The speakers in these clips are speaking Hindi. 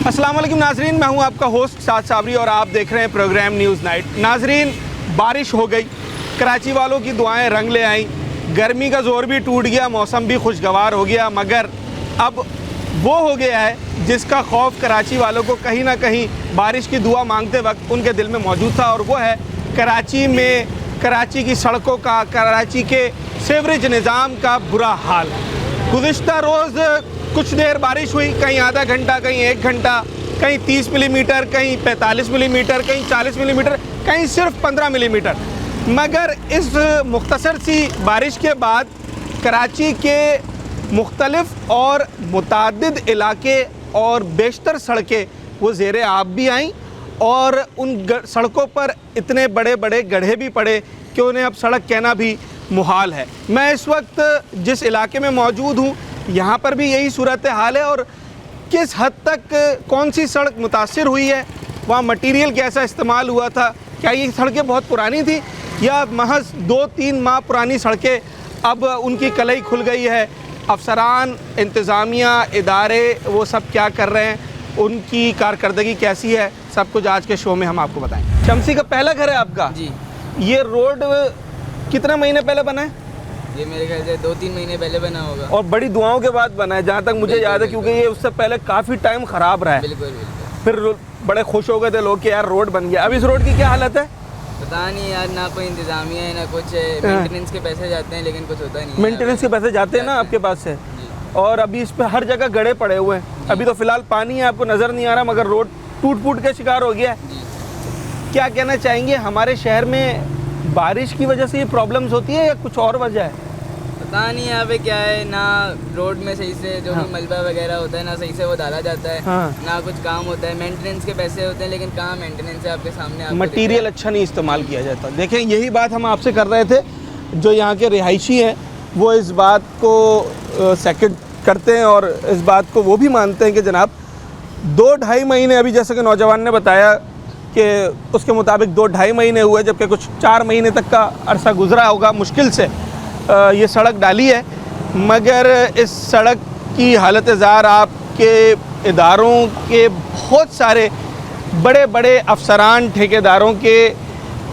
अस्सलाम वालेकुम नाजरीन, मैं हूं आपका होस्ट साद साबरी और आप देख रहे हैं प्रोग्राम न्यूज़ नाइट। नाजरीन, बारिश हो गई, कराची वालों की दुआएं रंग ले आईं, गर्मी का ज़ोर भी टूट गया, मौसम भी खुशगवार हो गया। मगर अब वो हो गया है जिसका खौफ कराची वालों को कहीं ना कहीं बारिश की दुआ मांगते वक्त उनके दिल में मौजूद था, और वो है कराची में कराची की सड़कों का, कराची के सीवरेज निज़ाम का बुरा हाल। गुज़िश्ता रोज़ कुछ देर बारिश हुई, कहीं आधा घंटा, कहीं 1 घंटा, कहीं 30 मिलीमीटर, कहीं 45 मिलीमीटर, कहीं 40 मिलीमीटर, कहीं सिर्फ 15 मिलीमीटर। मगर इस मुख्तसर सी बारिश के बाद कराची के मुख्तलिफ और मुतअद्दिद इलाके और बेशतर सड़कें वो ज़ेरे आब भी आईं, और उन सड़कों पर इतने बड़े बड़े गड्ढे भी पड़े कि उन्हें अब सड़क कहना भी मुहाल है। मैं इस वक्त जिस इलाके में मौजूद हूँ, यहाँ पर भी यही सूरत हाल है। और किस हद तक कौन सी सड़क मुतासिर हुई है, वहाँ मटीरियल कैसा इस्तेमाल हुआ था, क्या ये सड़कें बहुत पुरानी थी या महज 2-3 माह पुरानी सड़कें अब उनकी कलई खुल गई है। अफसरान, इंतज़ामिया, इदारे वो सब क्या कर रहे हैं, उनकी कारकर्दगी कैसी है, सब कुछ आज के शो में हम आपको बताएं। शमसी का पहला घर है आपका जी। ये रोड कितने महीने पहले बना है? ये मेरे ख्याल से 2-3 महीने पहले बना होगा। और बड़ी दुआओं के बाद बना है जहाँ तक मुझे याद है, क्योंकि ये उससे पहले काफ़ी टाइम ख़राब रहा है। बिल्कुल बिल्कुल। फिर बड़े खुश हो गए थे लोग कि यार रोड बन गया। अब इस रोड की क्या हालत है? पता नहीं यार, ना कोई इंतजामिया है ना कुछ है। मेंटेनेंस के पैसे जाते हैं लेकिन कुछ होता नहीं है। मेंटेनेंस के पैसे जाते हैं ना आपके पास से, और अभी इस पर हर जगह गड्ढे पड़े हुए हैं। अभी तो फ़िलहाल पानी है, आपको नज़र नहीं आ रहा, मगर रोड टूट फूट के शिकार हो गया है। क्या कहना चाहेंगे, हमारे शहर में बारिश की वजह से ये प्रॉब्लम्स होती है या कुछ और वजह है? पता नहीं यहाँ पे क्या है, ना रोड में सही से जो भी मलबा वगैरह होता है ना सही से वो डाला जाता है। ना कुछ काम होता है। मेंटेनेंस के पैसे होते हैं लेकिन कहाँ मेंटेनेंस है आपके सामने। मटीरियल अच्छा नहीं इस्तेमाल किया जाता। देखें, यही बात हम आपसे कर रहे थे। जो यहाँ के रिहायशी हैं वो इस बात को सेकंड करते हैं और इस बात को वो भी मानते हैं कि जनाब 2-2.5 महीने, अभी जैसे कि नौजवान ने बताया कि उसके मुताबिक 2-2.5 महीने हुए, जबकि कुछ 4 महीने तक का अरसा गुजरा होगा मुश्किल से ये सड़क डाली है। मगर इस सड़क की हालत ज़ार आपके इदारों के बहुत सारे बड़े बड़े अफसरान, ठेकेदारों के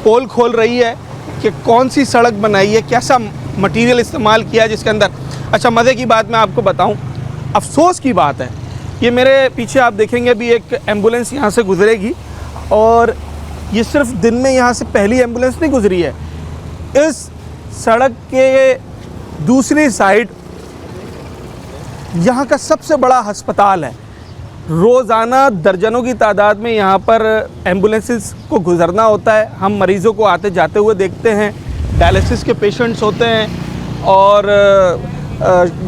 पोल खोल रही है कि कौन सी सड़क बनाई है, कैसा मटीरियल इस्तेमाल किया है जिसके अंदर। अच्छा, मज़े की बात मैं आपको बताऊं, अफसोस की बात है, ये मेरे पीछे आप देखेंगे अभी एक एम्बुलेंस यहाँ से गुजरेगी, और ये सिर्फ दिन में यहाँ से पहली एम्बुलेंस नहीं गुजरी है। इस सड़क के दूसरी साइड यहाँ का सबसे बड़ा अस्पताल है। रोज़ाना दर्जनों की तादाद में यहाँ पर एम्बुलेंसेस को गुज़रना होता है। हम मरीज़ों को आते जाते हुए देखते हैं। डायलिसिस के पेशेंट्स होते हैं और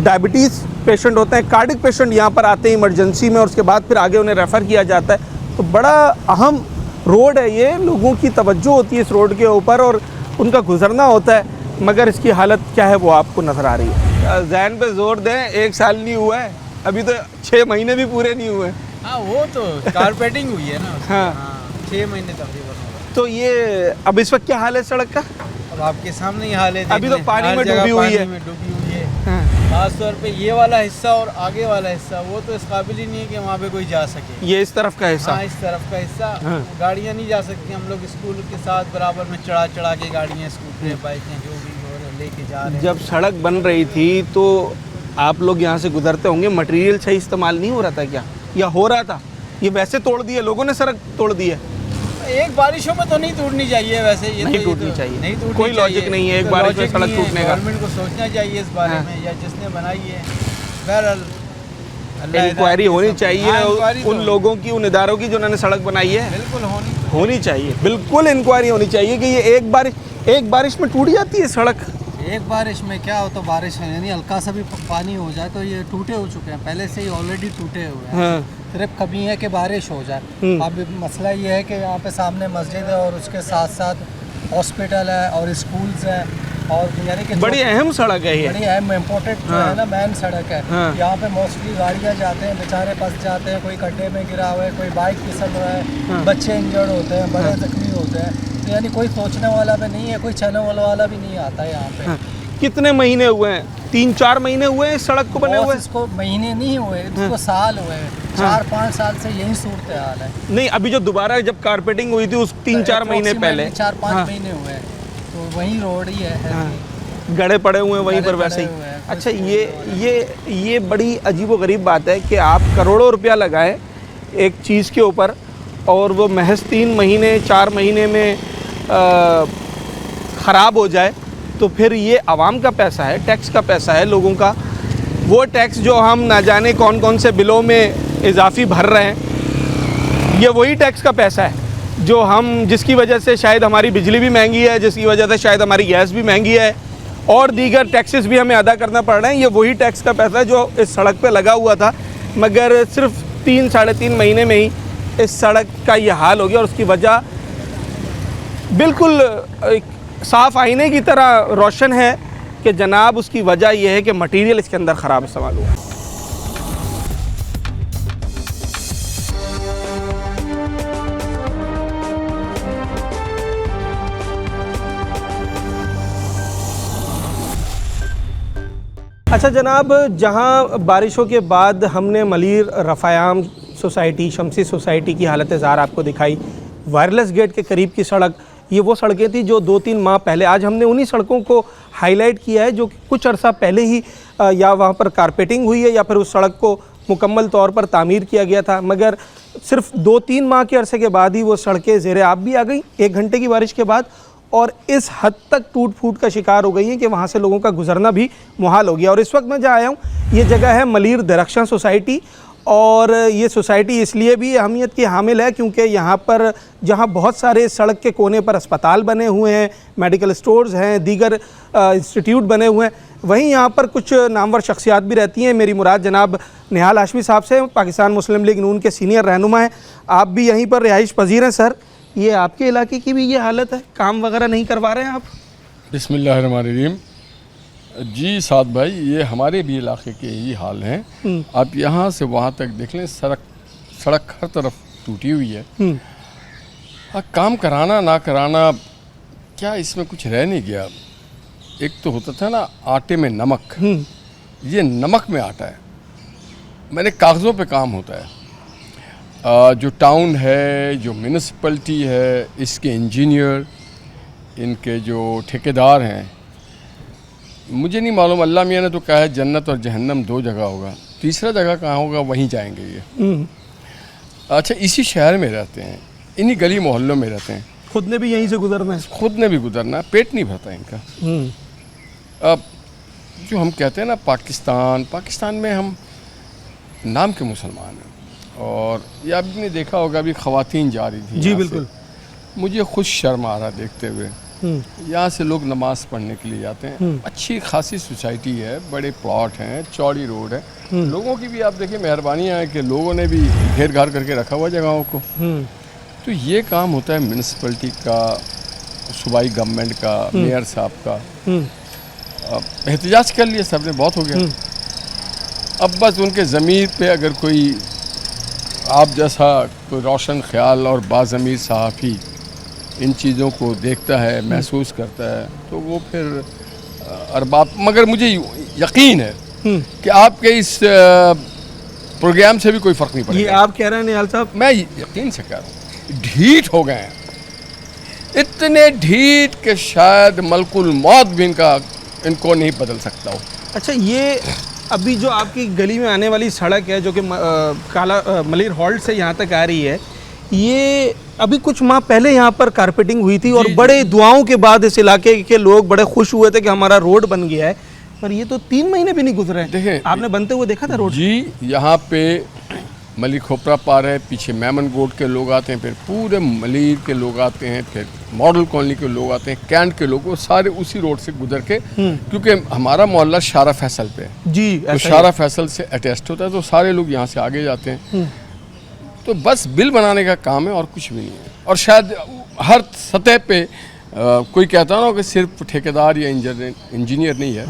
डायबिटीज़ पेशेंट होते हैं, कार्डिक पेशेंट यहाँ पर आते हैं इमरजेंसी में, और उसके बाद फिर आगे उन्हें रेफ़र किया जाता है। तो बड़ा अहम रोड है ये, लोगों की तवज्जो होती है इस रोड के ऊपर और उनका गुज़रना होता है। मगर इसकी हालत क्या है वो आपको नज़र आ रही है। ज़हन पे जोर दें, 1 साल नहीं हुआ है, अभी तो 6 महीने भी पूरे नहीं हुए। हाँ, वो तो कारपेटिंग हुई है ना। हाँ, 6 महीने तकरीबन होगा। तो ये अब इस वक्त क्या हाल है सड़क का? अब आपके सामने ही हाल है। अभी तो पानी में डूबी हुई है। खास तौर पे ये वाला हिस्सा और आगे वाला हिस्सा वो तो इस काबिल ही नहीं है कि वहाँ पे कोई जा सके। ये इस तरफ का हिस्सा? हाँ, इस तरफ का हिस्सा गाड़ियाँ नहीं जा सकती। हम लोग स्कूल के साथ बराबर में चढ़ा के गाड़ियाँ, स्कूटर, बाइकें जो भी लेके जा रहे हैं। जब सड़क बन रही थी तो आप लोग यहाँ से गुजरते होंगे, मटेरियल सही इस्तेमाल नहीं हो रहा था क्या, या हो रहा था? ये वैसे तोड़ दिए लोगों ने, सड़क तोड़ दी है। एक बारिशों में तो नहीं टूटनी चाहिए, वैसे ये नहीं टूटनी चाहिए, नहीं टूटनी, कोई लॉजिक नहीं है एक बारिश में सड़क टूटने का। गवर्नमेंट को सोचना चाहिए इस बारे में, या जिसने बनाई है। बहरहाल इंक्वायरी होनी चाहिए उन लोगों की, उन इदारों की जिन्होंने सड़क बनाई है। बिल्कुल होनी चाहिए, बिल्कुल इंक्वायरी होनी चाहिए कि ये एक बारिश में टूट जाती है सड़क। एक बारिश में क्या हो, तो बारिश है यानी हल्का सा भी पानी हो जाए तो ये टूटे हो चुके हैं, पहले से ही ऑलरेडी टूटे हुए हैं। सिर्फ कभी है कि बारिश हो जाए। अब मसला ये है कि यहाँ पे सामने मस्जिद है और उसके साथ साथ हॉस्पिटल है और स्कूल्स हैं, और यानी कि बड़ी अहम सड़क है ये, बड़ी अहम इम्पोर्टेंट जो है ना मेन सड़क है। यहाँ पे मोस्टली गाड़ियाँ जाते हैं, बेचारे फंस जाते हैं, कोई गड्ढे में गिरा हुआ है, कोई बाइक फिसल रहा है, बच्चे इंजर्ड होते हैं, बड़े जख्मी होते हैं। तो यानी कोई सोचने वाला भी नहीं है, कोई चलने वाला भी नहीं आता है यहाँ पे। कितने महीने हुए हैं? 3-4 महीने हुए हैं इस सड़क को बने बॉस, हुए? इसको महीने नहीं हुए, इसको साल हुए। 4-5 साल से यही सूरत हाल है। नहीं, अभी जो दोबारा जब कारपेटिंग हुई थी उस 3-4 महीने पहले 4-5 महीने हुए हैं, तो वही रोड ही है। गड़े पड़े हुए हैं वहीं पर गड़े वैसे पड़े हुए ही। हैं। अच्छा, ये बड़ी अजीबोगरीब बात है कि आप करोड़ों रुपया लगाएं एक चीज़ के ऊपर और वो महज 3 महीने 4 महीने में ख़राब हो जाए, तो फिर ये आवाम का पैसा है, टैक्स का पैसा है लोगों का। वो टैक्स जो हम ना जाने कौन कौन से बिलों में इजाफी भर रहे हैं, ये वही टैक्स का पैसा है जो हम जिसकी वजह से शायद हमारी बिजली भी महंगी है, जिसकी वजह से शायद हमारी गैस भी महंगी है और दीगर टैक्सेस भी हमें अदा करना पड़ रहे हैं। ये वही टैक्स का पैसा है जो इस सड़क पे लगा हुआ था, मगर सिर्फ 3-3.5 महीने में ही इस सड़क का ये हाल हो गया। और उसकी वजह बिल्कुल एक साफ आईने की तरह रोशन है कि जनाब उसकी वजह यह है कि मटेरियल इसके अंदर ख़राब इस्तेमाल हुआ। अच्छा जनाब, जहां बारिशों के बाद हमने मलीर रफ़ायाम सोसाइटी, शमसी सोसाइटी की हालत ज़ार आपको दिखाई, वायरलेस गेट के करीब की सड़क, ये वो सड़कें थी जो 2-3 माह पहले, आज हमने उन्हीं सड़कों को हाईलाइट किया है जो कि कुछ अरसा पहले ही या वहाँ पर कारपेटिंग हुई है या फिर उस सड़क को मुकम्मल तौर पर तामीर किया गया था, मगर सिर्फ 2-3 माह के अरसे के बाद ही वो सड़कें ज़ेरे आब भी आ गई 1 घंटे की बारिश के बाद, और इस हद तक टूट फूट का शिकार हो गई हैं कि वहाँ से लोगों का गुजरना भी मुहाल हो गया। और इस वक्त मैं जहाँ आया हूँ, ये जगह है मलीर दरख्शां सोसाइटी, और ये सोसाइटी इसलिए भी अहमियत की हामिल है क्योंकि यहाँ पर जहाँ बहुत सारे सड़क के कोने पर अस्पताल बने हुए हैं, मेडिकल स्टोर्स हैं, दीगर इंस्टीट्यूट बने हुए हैं, वहीं यहाँ पर कुछ नामवर शख्सियात भी रहती हैं। मेरी मुराद जनाब निहाल हाशमी साहब से, पाकिस्तान मुस्लिम लीग नून के सीनियर रहनुमा हैं। आप भी यहीं पर रिहाइश पजीर हैं। सर, ये आपके इलाके की भी ये हालत है, काम वगैरह नहीं करवा रहे हैं आप? बिस्मिल्लाहिर्रहमानिर्रहीम। जी साद भाई, ये हमारे भी इलाके के ही हाल हैं। आप यहाँ से वहाँ तक देख लें, सड़क हर तरफ टूटी हुई है। काम कराना ना कराना, क्या इसमें कुछ रह नहीं गया। एक तो होता था ना आटे में नमक, ये नमक में आटा है। मैंने कागज़ों पे काम होता है। जो टाउन है, जो म्यूनिसिपलिटी है, इसके इंजीनियर, इनके जो ठेकेदार हैं, मुझे नहीं मालूम, अल्लाह मियाँ ने तो कहा है जन्नत और जहन्नम 2 जगह होगा, तीसरा जगह कहाँ होगा, वहीं जाएंगे ये। अच्छा, इसी शहर में रहते हैं, इन्हीं गली मोहल्लों में रहते हैं। खुद ने भी यहीं से गुजरना है? खुद ने भी गुजरना है, पेट नहीं भरता इनका। अब जो हम कहते हैं ना पाकिस्तान में हम नाम के मुसलमान हैं, और ये आपने देखा होगा अभी ख़वातीन जा रही थी। जी बिल्कुल। मुझे खुद शर्म आ रहा देखते हुए। यहाँ से लोग नमाज़ पढ़ने के लिए जाते हैं। अच्छी खासी सोसाइटी है, बड़े प्लॉट हैं, चौड़ी रोड है। लोगों की भी आप देखिए मेहरबानियाँ हैं कि लोगों ने भी घेर घार करके रखा हुआ जगहों को। तो ये काम होता है म्यूनिसिपलिटी का, सूबाई गवर्नमेंट का, मेयर साहब का। एहतजाज कर लिया सबने, बहुत हो गया। अब बस उनके ज़मीर पे अगर कोई आप जैसा कोई रोशन ख्याल और बाज़मीर सहाफ़ी इन चीज़ों को देखता है, महसूस करता है, तो वो फिर अरबाब। मगर मुझे यकीन है कि आपके इस प्रोग्राम से भी कोई फ़र्क नहीं पड़ेगा। ये आप कह रहे हैं निहाल साहब? मैं यकीन से कह रहा हूँ, ढीठ हो गए हैं, इतने ढीठ कि शायद मलकुल मौत भी इनको नहीं बदल सकता हो। अच्छा, ये अभी जो आपकी गली में आने वाली सड़क है जो कि मलीर हॉल्ट से यहाँ तक आ रही है, ये अभी कुछ माह पहले यहाँ पर कारपेटिंग हुई थी और बड़े दुआओं के बाद इस इलाके के लोग बड़े खुश हुए थे कि हमारा रोड बन गया है, पर ये तो 3 महीने भी नहीं गुजरे। देखें, आपने बनते हुए देखा था रोड? जी, यहाँ पे मलिक खोपरा पार है, पीछे मेमन गोड के लोग आते हैं, फिर पूरे मलीर के लोग आते हैं, फिर मॉडल कॉलोनी के लोग आते हैं, कैंट के लोग, वो सारे उसी रोड से गुजर के, क्योंकि हमारा मोहल्ला शारा फैसल पे है जी, तो शारा फैसल से अटैच्ड होता है, तो सारे लोग यहाँ से आगे जाते हैं। तो बस बिल बनाने का काम है और कुछ भी नहीं है। और शायद हर सतह पे कोई कहता ना कि सिर्फ ठेकेदार या इंजीनियर नहीं है,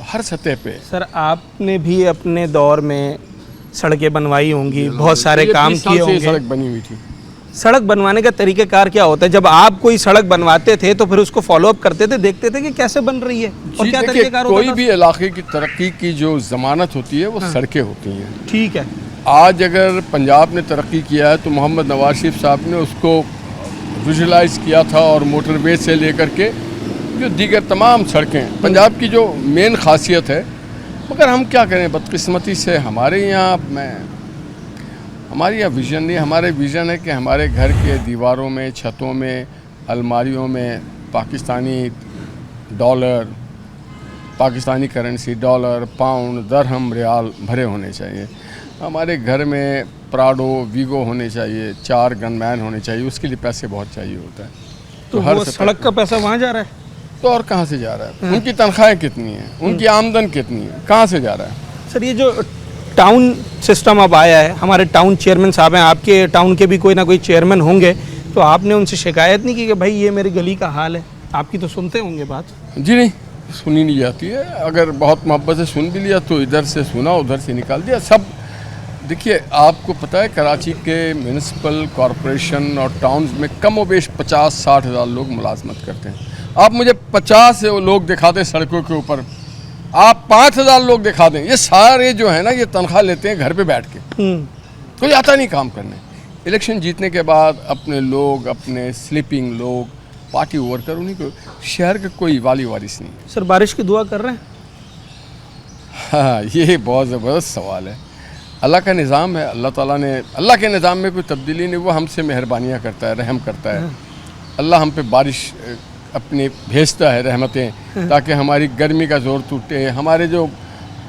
हर सतह पे। सर, आपने भी अपने दौर में सड़कें बनवाई होंगी, बहुत सारे काम किए होंगे। सड़क बनी हुई थी सड़क बनवाने का तरीक़ाकार क्या होता है? जब आप कोई सड़क बनवाते थे तो फिर उसको फॉलो अप करते थे, देखते थे कि कैसे बन रही है और जी क्या देखिए, तरीक़ाकार होता कोई था? भी इलाके की तरक्की की जो ज़मानत होती है वो सड़कें होती हैं। ठीक है। आज अगर पंजाब ने तरक्की किया है तो मोहम्मद नवाज शरीफ साहब ने उसको विजुलाइज किया था, और मोटरवे से लेकर के जो दीगर तमाम सड़कें पंजाब की जो मेन खासियत है। मगर हम क्या करें, बदकिस्मती से हमारे यहाँ विज़न नहीं। हमारे विज़न है कि हमारे घर के दीवारों में, छतों में, अलमारियों में Pakistani dollar, Pakistani currency, dollar, pound, दरहम, रियाल भरे होने चाहिए। हमारे घर में प्राडो, वीगो होने चाहिए, 4 गनमैन होने चाहिए। उसके लिए पैसे बहुत चाहिए होता है। तो हर वो सड़क का पैसा वहाँ जा रहा है? तो और कहाँ से जा रहा है? उनकी तनख्वाहें कितनी हैं, उनकी आमदन कितनी है, कहाँ से जा रहा है? सर, ये जो टाउन सिस्टम अब आया है, हमारे टाउन चेयरमैन साहब हैं, आपके टाउन के भी कोई ना कोई चेयरमैन होंगे, तो आपने उनसे शिकायत नहीं की कि भाई ये मेरी गली का हाल है? आपकी तो सुनते होंगे बात। जी नहीं, सुनी नहीं जाती है। अगर बहुत मोहब्बत से सुन भी लिया तो इधर से सुना, उधर से निकाल दिया। सब देखिए, आपको पता है कराची के म्यूनिसिपल कॉरपोरेशन और टाउन्स में कम व बेश 50-60 हज़ार लोग मुलाजमत करते हैं। आप मुझे 50 लोग दिखा दें सड़कों के ऊपर, आप 5,000 लोग दिखा दें, ये सारे जो है ना ये तनख्वाह लेते हैं घर पे बैठ के, कोई आता नहीं काम करने। इलेक्शन जीतने के बाद अपने लोग, अपने स्लीपिंग लोग, पार्टी वर्कर, उन्हीं को, शहर का कोई वाली वारिस नहीं। सर, बारिश की दुआ कर रहे हैं? हाँ, ये बहुत ज़बरदस्त सवाल है। अल्लाह का निज़ाम है, अल्लाह ताला ने, अल्लाह के निज़ाम में कोई तब्दीली नहीं, वो हमसे मेहरबानियाँ करता है, रहम करता है। अल्लाह हम पे बारिश अपनी भेजता है, रहमतें, ताकि हमारी गर्मी का जोर टूटे। हमारे जो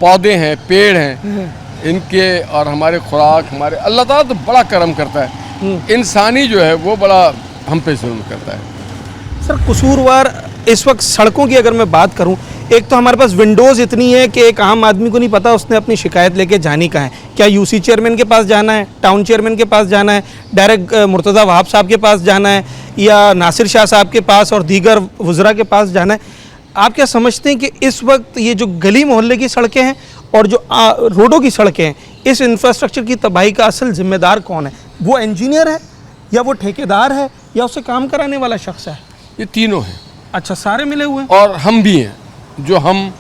पौधे हैं, पेड़ हैं, इनके और हमारे खुराक, हमारे, अल्लाह ताला तो बड़ा करम करता है। इंसानी जो है वो बड़ा हम पे जुल्म करता है। सर, कसूरवार इस वक्त सड़कों की अगर मैं बात करूं, एक तो हमारे पास विंडोज़ इतनी है कि एक आम आदमी को नहीं पता उसने अपनी शिकायत लेके जानी कहाँ है। क्या यूसी चेयरमैन के पास जाना है, टाउन चेयरमैन के पास जाना है, डायरेक्ट मुर्तज़ा वहाब साहब के पास जाना है, या नासिर शाह साहब के पास और दीगर वज़रा के पास जाना है? आप क्या समझते हैं कि इस वक्त ये जो गली मोहल्ले की सड़कें हैं और जो रोडों की सड़कें हैं, इस इंफ्रास्ट्रक्चर की तबाही का असल जिम्मेदार कौन है? वो इंजीनियर है, या वो ठेकेदार है, या उससे काम कराने वाला शख्स है? ये तीनों हैं। अच्छा, सारे मिले हुए हैं। और हम भी हैं, जो हम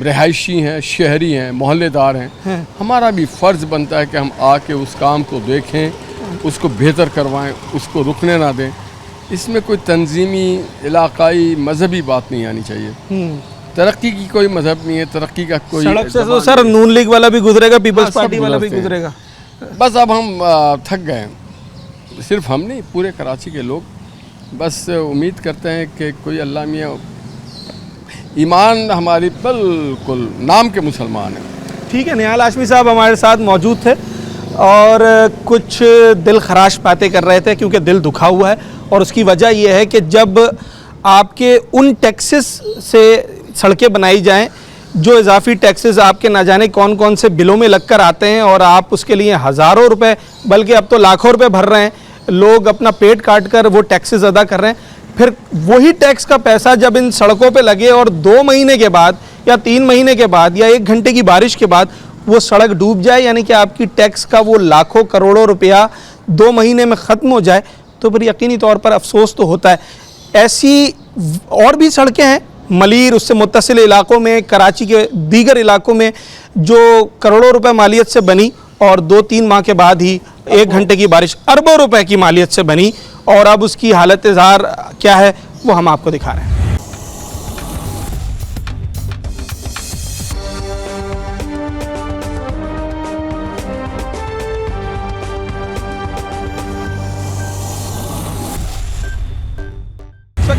रिहायशी हैं, शहरी हैं, मोहल्लेदार हैं। हमारा भी फ़र्ज़ बनता है कि हम आके उस काम को देखें, उसको बेहतर करवाएं, उसको रुकने ना दें। इसमें कोई तंजीमी, इलाकाई, मजहबी बात नहीं आनी चाहिए। तरक्की की कोई मजहब नहीं है, तरक्की का कोई सड़क से तो सर नून लीग वाला भी गुजरेगा, पीपल्स हाँ, सब पार्टी वाला भी गुजरते हैं। गुजरेगा। बस अब हम थक गए हैं, सिर्फ हम नहीं, पूरे कराची के लोग। बस उम्मीद करते हैं कि कोई अल्लाह मियाँ, ईमान हमारी बिल्कुल नाम के मुसलमान हैं। ठीक है, निहाल हाशमी साहब हमारे साथ मौजूद थे और कुछ दिल खराश बातें कर रहे थे, क्योंकि दिल दुखा हुआ है। और उसकी वजह यह है कि जब आपके उन टैक्सेस से सड़कें बनाई जाएं जो इजाफी टैक्सेस आपके ना जाने कौन कौन से बिलों में लगकर आते हैं, और आप उसके लिए हज़ारों रुपए, बल्कि अब तो लाखों रुपए भर रहे हैं, लोग अपना पेट काट कर वो टैक्सेस अदा कर रहे हैं। फिर वही टैक्स का पैसा जब इन सड़कों पे लगे और 2 महीने के बाद या 3 महीने के बाद या 1 घंटे की बारिश के बाद वो सड़क डूब जाए, यानी कि आपकी टैक्स का वो लाखों करोड़ों रुपया 2 महीने में ख़त्म हो जाए, तो फिर यकीनी तौर पर अफसोस तो होता है। ऐसी और भी सड़कें हैं मलीर, उससे मुत्तसिल इलाकों में, कराची के दीगर इलाकों में, जो करोड़ों रुपए मालियत से बनी और 2-3 माह के बाद ही 1 घंटे की बारिश अरबों रुपए की मालियत से बनी, और अब उसकी हालत ज़ार क्या है वो हम आपको दिखा रहे हैं।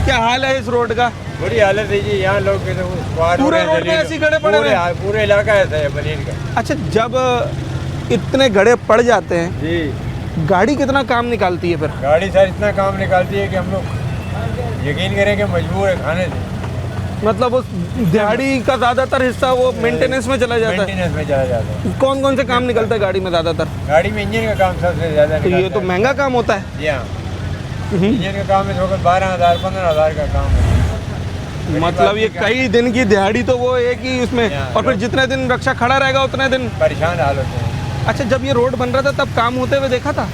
क्या हाल है इस रोड का? बड़ी हालत है जी, यहाँ लोग पूरे रोड में ऐसे गड्ढे पड़े हुए हैं? पूरे इलाका ऐसा है बनीर का। अच्छा, जब इतने गड्ढे पड़ जाते हैं जी, गाड़ी कितना काम निकालती है फिर? गाड़ी सर इतना काम निकालती है कि हम लोग यकीन करें कि मजबूर है खाने से। मतलब उस गाड़ी का ज़्यादातर हिस्सा वो मेंटेनेंस में चला जाता है। मेंटेनेंस में चला जाता है। कौन कौन से काम निकलता है गाड़ी में ज़्यादातर? गाड़ी में इंजन का काम सबसे ज़्यादा तो ये तो महंगा काम होता है। जी हाँ, इंजन का काम है तो 12,000-15,000 का काम है। मतलब ये कई दिन की दिहाड़ी तो वो एक ही उसमें, और फिर जितने दिन रक्षा खड़ा रहेगा उतने दिन परेशान हाल होते हैं। अच्छा, जब ये रोड बन रहा था तब काम होते हुए देखा था?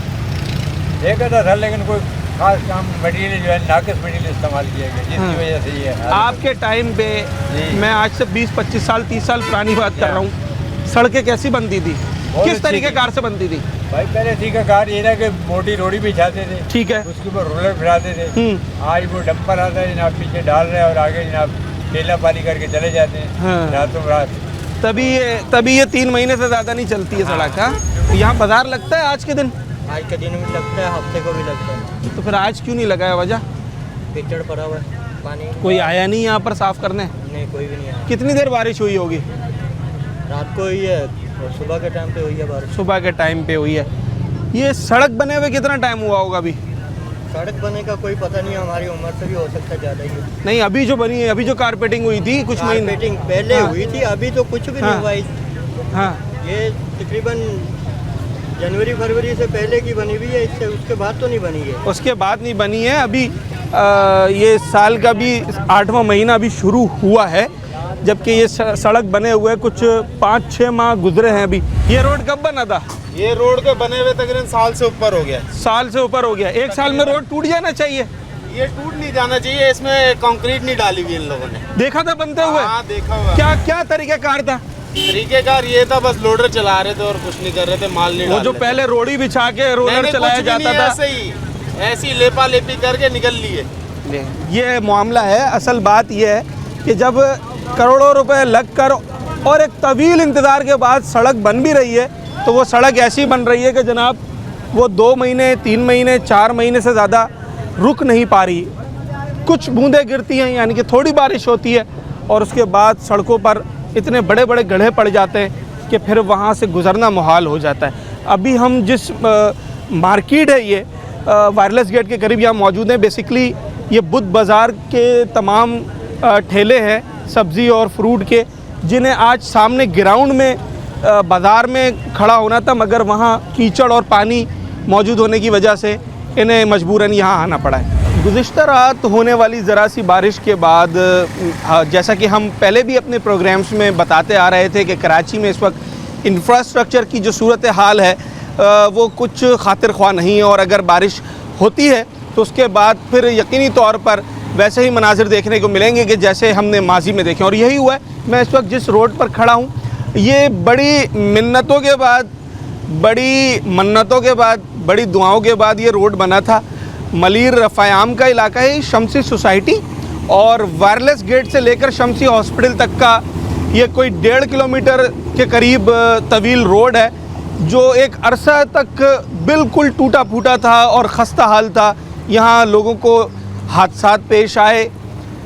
देखा था सर, लेकिन कोई खास काम मटेरियल जो है नाकिस मटेरियल इस्तेमाल किया गया, जिसकी वजह से ये हालत है। आपके टाइम पे, जी। मैं आज से 20-25 साल 30 साल पुरानी बात कर रहा हूँ, सड़कें कैसी बनती थी, बहुत किस अच्छी तरीके थी। कार से बनती थी? भाई पहले ठीक है, कार ये ना कि मोटी रोड़ी बिछाते थे, ठीक है। उसके ऊपर रोलर फिराते थे। आज वो डंपर आता है जनाब, पीछे डाल रहे हैं और आगे जनाब ठेला पानी करके चले जाते हैं। हाँ। रातों रात तभी ये 3 महीने से ज़्यादा नहीं चलती है सड़क। हाँ, यहाँ बाजार लगता है आज के दिन? आज के दिन भी लगता है, हफ्ते को भी लगता है। तो फिर आज क्यों नहीं लगा है? वजह कीचड़ पड़ा हुआ है, पानी कोई आया नहीं यहाँ पर साफ करने? नहीं, कोई भी नहीं आया। कितनी देर बारिश हुई होगी? रात को हुई है और सुबह के टाइम पे हुई है बारिश। सुबह के टाइम पे हुई है। ये सड़क बने हुए कितना टाइम हुआ होगा अभी? सड़क बने का कोई पता नहीं है, हमारी उम्र से भी हो सकता है ज़्यादा ही। नहीं, अभी जो बनी है, अभी जो कारपेटिंग हुई थी कुछ महीने मीटिंग पहले हाँ। हुई थी, अभी तो कुछ भी हाँ। नहीं हुआ है। हाँ, ये तकरीबन जनवरी फरवरी से पहले की बनी हुई है, इससे उसके बाद तो नहीं बनी है। उसके बाद नहीं बनी है। अभी ये साल का भी 8वां महीना अभी शुरू हुआ है, जबकि ये सड़क बने हुए कुछ 5-6 माह गुजरे हैं अभी। ये रोड कब बना था? ये रोड के बने हुए तकरीबन साल से ऊपर हो गया। साल से ऊपर हो गया। एक साल में रोड टूट जाना चाहिए। ये टूट नहीं जाना चाहिए, इसमें कंक्रीट नहीं डाली हुई इन लोगों ने। देखा था बनते हुए? हाँ, देखा हुआ। क्या क्या तरीक़ाकार था? तरीकेकार ये था, बस लोडर चला रहे थे और कुछ नहीं कर रहे थे, माल नहीं वो डाल जो रहे थे। पहले रोड़ी बिछा के रोलर चलाया जाता था, ऐसे ही ऐसी लेपा लेपी करके निकल लिए। ये मामला है। असल बात ये है कि जब करोड़ों रुपए लग कर और एक तवील इंतज़ार के बाद सड़क बन भी रही है, तो वो सड़क ऐसी बन रही है कि जनाब वो 2 महीने 3 महीने 4 महीने से ज़्यादा रुक नहीं पा रही। कुछ बूंदें गिरती हैं, यानी कि थोड़ी बारिश होती है और उसके बाद सड़कों पर इतने बड़े बड़े गड्ढे पड़ जाते हैं कि फिर वहाँ से गुज़रना मुहाल हो जाता है। अभी हम जिस मार्केट है ये वायरलेस गेट के करीब यहाँ मौजूद हैं। बेसिकली ये बुध बाज़ार के तमाम ठेले हैं सब्ज़ी और फ्रूट के, जिन्हें आज सामने ग्राउंड में बाज़ार में खड़ा होना था, मगर वहाँ कीचड़ और पानी मौजूद होने की वजह से इन्हें मजबूरन यहाँ आना पड़ा है। गुज़िश्ता रात होने वाली ज़रा सी बारिश के बाद जैसा कि हम पहले भी अपने प्रोग्राम्स में बताते आ रहे थे कि कराची में इस वक्त इंफ्रास्ट्रक्चर की जो सूरत हाल है वो कुछ खातिर ख्वाह नहीं है, और अगर बारिश होती है तो उसके बाद फिर यकीनी तौर पर वैसे ही मनाजिर देखने को मिलेंगे कि जैसे हमने माजी में देखे, और यही हुआ है। मैं इस वक्त जिस रोड पर खड़ा हूँ, ये बड़ी मिन्नतों के बाद, बड़ी मन्नतों के बाद, बड़ी दुआओं के बाद ये रोड बना था। मलीर रफ़ायाम का इलाका है, शमसी सोसाइटी, और वायरलेस गेट से लेकर शमसी हॉस्पिटल तक का ये कोई 1.5 किलोमीटर के करीब तवील रोड है, जो एक अरसा तक बिल्कुल टूटा फूटा था और ख़स्ता हाल था। यहाँ लोगों को हादसात पेश आए,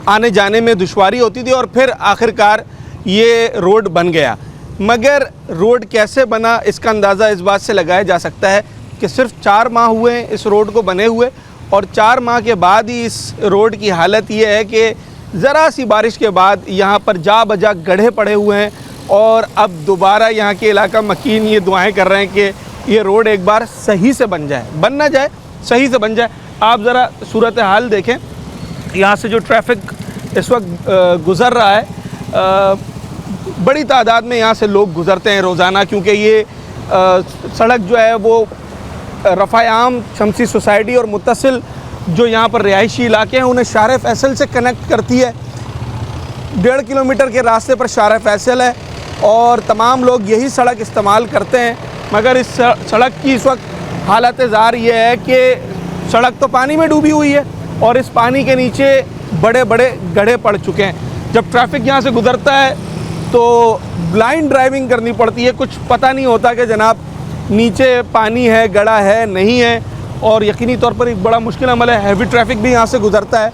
आने जाने में दुश्वारी होती थी, और फिर आखिरकार ये रोड बन गया। मगर रोड कैसे बना, इसका अंदाज़ा इस बात से लगाया जा सकता है कि सिर्फ 4 माह हुए हैं इस रोड को बने हुए, और 4 माह के बाद ही इस रोड की हालत ये है कि ज़रा सी बारिश के बाद यहाँ पर जा बजा गड्ढे पड़े हुए हैं, और अब दोबारा यहाँ के इलाका मकीन ये दुआएं कर रहे हैं कि ये रोड एक बार सही से बन जाए, बन ना जाए, सही से बन जाए। आप ज़रा सूरत हाल देखें, यहाँ से जो ट्रैफिक इस वक्त गुज़र रहा है, बड़ी तादाद में यहाँ से लोग गुज़रते हैं रोज़ाना, क्योंकि ये सड़क जो है वो रफ़ायाम, शमसी सोसाइटी और मुत्तसिल जो यहाँ पर रिहायशी इलाके हैं उन्हें शार फैसल से कनेक्ट करती है। 1.5 किलोमीटर के रास्ते पर शार फैसल है और तमाम लोग यही सड़क इस्तेमाल करते हैं। मगर इस सड़क की इस वक्त हालत ज़ार ये है कि सड़क तो पानी में डूबी हुई है और इस पानी के नीचे बड़े बड़े गड्ढे पड़ चुके हैं। जब ट्रैफिक यहाँ से गुज़रता है तो ब्लाइंड ड्राइविंग करनी पड़ती है, कुछ पता नहीं होता कि जनाब नीचे पानी है, गड़ा है, नहीं है, और यकीनी तौर पर एक बड़ा मुश्किल अमल है। हैवी ट्रैफिक भी यहाँ से गुज़रता है,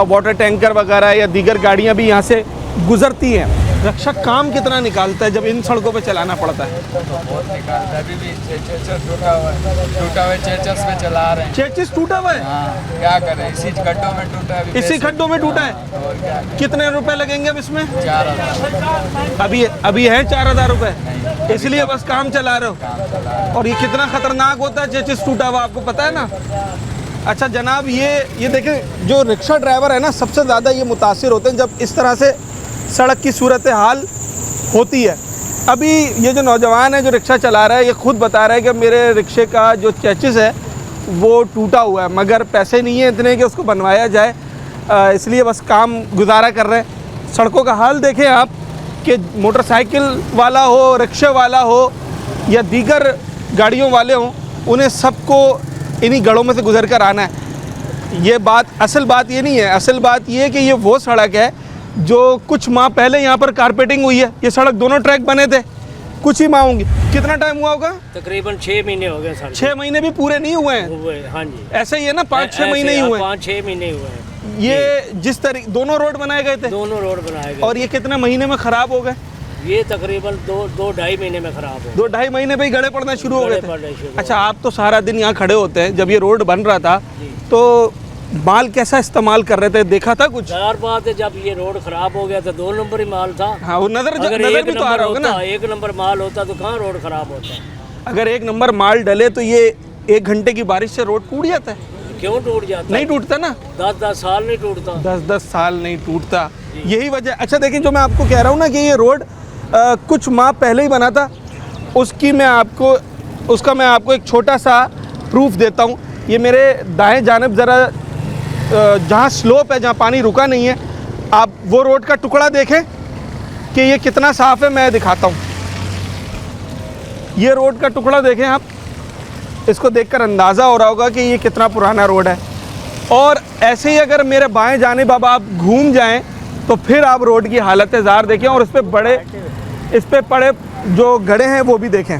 वाटर टैंकर वगैरह या दीगर गाड़ियाँ भी यहाँ से गुज़रती हैं। रक्षा काम कितना निकालता है जब इन सड़कों पे चलाना पड़ता है? बहुत निकालता है। अभी भी चेचस टूटा हुआ है, चेचस में चला रहे हैं। चेचिस टूटा हुआ है? हाँ, क्या करें, इसी गड्ढों में टूटा है। इसी खड्डों में टूटा है? और क्या, कितने रुपए लगेंगे अब इसमें? 4,000 अभी है 4,000 रुपये, इसलिए बस काम चला रहे हो। और ये कितना ख़तरनाक होता है चेचिस टूटा हुआ, आपको पता है ना? अच्छा जनाब, ये देखें, जो रिक्शा ड्राइवर है ना, सबसे ज़्यादा ये मुतासिर होते हैं जब इस तरह से सड़क की सूरत हाल होती है। अभी ये जो नौजवान है जो रिक्शा चला रहा है, ये खुद बता रहा है कि मेरे रिक्शे का जो चेचिस है वो टूटा हुआ है, मगर पैसे नहीं है इतने कि उसको बनवाया जाए, इसलिए बस काम गुजारा कर रहे हैं। सड़कों का हाल देखें आप कि मोटरसाइकिल वाला हो, रिक्शे वाला हो या दीगर गाड़ियों वाले हों, उन्हें सबको इन्हीं गढ़ों में से गुजर कर आना है। ये बात, असल बात ये नहीं है। असल बात ये है कि ये वो सड़क है जो कुछ माह पहले यहाँ पर कारपेटिंग हुई है। ये सड़क दोनों ट्रैक बने थे, कुछ ही माह होंगी। कितना टाइम हुआ होगा? तकरीबन 6 महीने हो गए सर। 6 महीने भी पूरे नहीं हुए हैं? हाँ जी, ऐसा ही है ना, 5-6 महीने ही हुए हैं। 5-6 महीने हुए हैं। ये जिस तरीके दोनों रोड बनाए गए थे, दोनों रोड बनाए गए, और ये कितने महीने में खराब हो गए? ये तकरीबन 2-2.5 महीने में खराब हो। 2-2.5 महीने पे ही गड़े पड़ना शुरू हो गए थे। शुरू। अच्छा, आप तो सारा दिन यहाँ खड़े होते हैं। जब ये रोड बन रहा था तो माल कैसा इस्तेमाल कर रहे थे, देखा था कुछ? यार बात है, जब ये रोड खराब हो गया था 2 नंबर ही माल था। हाँ, वो नजर अगर नजर एक भी तो आ रहा होगा ना। 1 नंबर माल होता तो कहाँ रोड खराब होता? अगर 1 नंबर माल डले तो ये 1 घंटे की बारिश से रोड टूट जाता है। क्यों टूट जाता? नहीं टूटता ना, 10-10 साल नहीं टूटता। 10-10 साल नहीं टूटता, यही वजह। अच्छा देखिए, जो मैं आपको कह रहा हूँ ना कि ये रोड कुछ माह पहले ही बना था, उसका मैं आपको एक छोटा सा प्रूफ देता हूँ। ये मेरे दाएं जानिब ज़रा जहाँ स्लोप है, जहाँ पानी रुका नहीं है, आप वो रोड का टुकड़ा देखें कि ये कितना साफ़ है। मैं दिखाता हूँ, ये रोड का टुकड़ा देखें आप, इसको देखकर अंदाज़ा हो रहा होगा कि ये कितना पुराना रोड है। और ऐसे ही अगर मेरे बाएं जानिब अब आप घूम जाएं तो फिर आप रोड की हालत ज़ार देखें, और इस पे पड़े जो गड्ढे हैं वो भी देखें।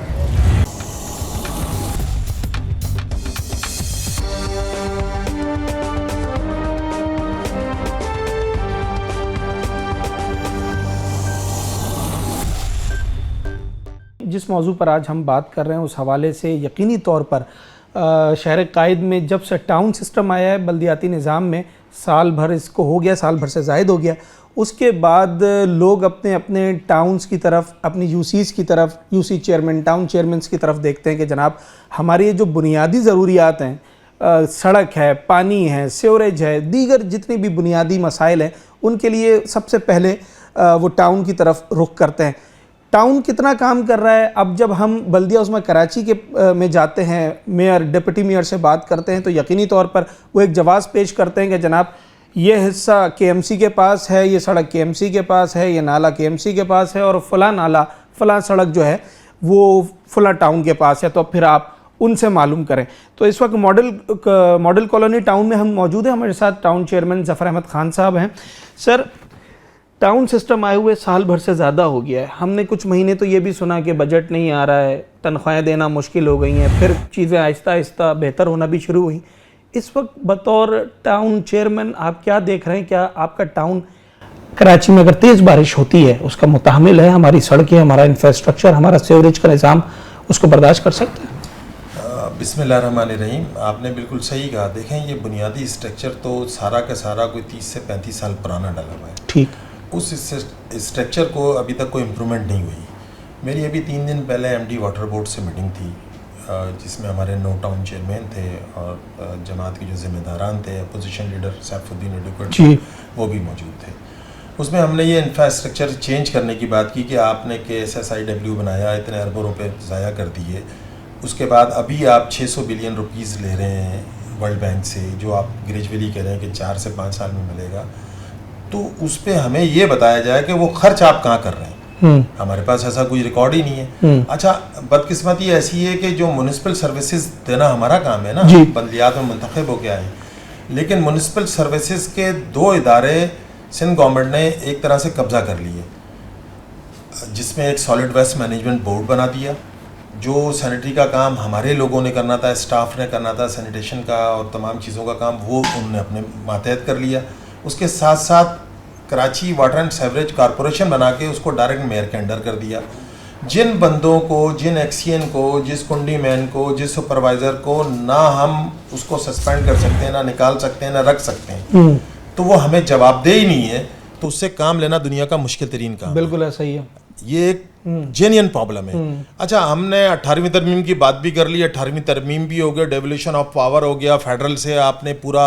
जिस मौजू पर आज हम बात कर रहे हैं उस हवाले से यकीनी तौर पर शहर कायद में जब से टाउन सिस्टम आया है बल्दियाती निज़ाम में, साल भर इसको हो गया, साल भर से ज़ायद हो गया, उसके बाद लोग अपने अपने टाउन्स की तरफ, अपनी यूसीज़ की तरफ, यूसी चेयरमैन, टाउन चेयरमैन्स की तरफ देखते हैं कि जनाब हमारी ये जो बुनियादी ज़रूरियात हैं, सड़क है, पानी है, सीवरेज है, दीगर जितनी भी बुनियादी मसाइल हैं, उनके लिए सबसे पहले वो टाउन की तरफ रुख करते हैं। टाउन कितना काम कर रहा है? अब जब हम बल्दिया उसमें कराची के में जाते हैं, मेयर, डिप्टी मेयर से बात करते हैं तो यकीनी तौर पर वो एक जवाब पेश करते हैं कि जनाब ये हिस्सा केएमसी के पास है, ये सड़क केएमसी के पास है, ये नाला केएमसी के पास है, और फ़लाँ नाला, फ़लाँ सड़क जो है वो फ़लाँ टाउन के पास है, तो फिर आप उनसे मालूम करें। तो इस वक्त मॉडल कॉलोनी टाउन में हम मौजूद हैं। हमारे साथ टाउन चेयरमैन ज़फ़र अहमद ख़ान साहब हैं। सर, टाउन सिस्टम आए हुए साल भर से ज़्यादा हो गया है। हमने कुछ महीने तो ये भी सुना कि बजट नहीं आ रहा है, तनख्वाहें देना मुश्किल हो गई हैं, फिर चीज़ें आहिस्ता आहिस्ता बेहतर होना भी शुरू हुई। इस वक्त बतौर टाउन चेयरमैन आप क्या देख रहे हैं? क्या आपका टाउन कराची में अगर तेज़ बारिश होती है उसका मुताहमिल है, हमारी सड़कें, हमारा इंफ्रास्ट्रक्चर, हमारा सीवरेज का निज़ाम उसको बर्दाश्त कर सकता है? बिस्मिल्लाहिर्रहमानिर्रहीम, आपने बिल्कुल सही कहा। देखें, ये बुनियादी स्ट्रक्चर तो सारा का सारा कोई 30 से 35 साल पुराना डला हुआ है। ठीक, उस स्ट्रक्चर को अभी तक कोई इम्प्रूवमेंट नहीं हुई। मेरी अभी 3 दिन पहले एमडी वाटर बोर्ड से मीटिंग थी, जिसमें हमारे 9 टाउन चेयरमैन थे और जमात के जो ज़िम्मेदारान थे, अपोजिशन लीडर सैफुद्दीन एडवोकेट, वो भी मौजूद थे। उसमें हमने ये इंफ्रास्ट्रक्चर चेंज करने की बात की कि आपने KSSIW बनाया, इतने अरबों रुपए ज़ाया कर दिए, उसके बाद अभी आप 600 बिलियन रुपीज़ ले रहे हैं वर्ल्ड बैंक से, जो आप ग्रेजुअली कह रहे हैं कि 4 से 5 साल में मिलेगा। तो उस पर हमें ये बताया जाए कि वो खर्च आप कहाँ कर रहे हैं। हमारे पास ऐसा कोई रिकॉर्ड ही नहीं है। अच्छा, बदकिस्मती ऐसी है कि जो म्यूनिसिपल सर्विसेज देना हमारा काम है ना, बल्दियात में मुंतखब हो गया है, लेकिन म्यूनिसिपल सर्विसेज के 2 इदारे सिंध गवर्नमेंट ने एक तरह से कब्जा कर लिए, जिसमें एक सॉलिड वेस्ट मैनेजमेंट बोर्ड बना दिया। जो सैनिटरी का काम हमारे लोगों ने करना था, स्टाफ ने करना था, सैनिटेशन का और तमाम चीज़ों का काम वो उन्होंने अपने मातहत कर लिया। उसके साथ साथ Karachi water and sewerage corporation बना के उसको डायरेक्ट मेयर के अंडर कर दिया। जिन बंदों को, जिन एक्सीएन को, जिस कुंडी मैन को, जिस सुपरवाइज़र को ना हम उसको सस्पेंड कर सकते हैं, ना निकाल सकते हैं, ना रख सकते हैं, तो वो हमें जवाबदेह ही नहीं है, तो उससे काम लेना दुनिया का मुश्किल तरीन काम। बिल्कुल ऐसा ही है, ये एक जेन्युइन प्रॉब्लम है। अच्छा, हमने 18वीं तरमीम की बात भी कर ली, 18वीं तरमीम भी हो गया, डेवोल्यूशन ऑफ पावर हो गया, फेडरल से आपने पूरा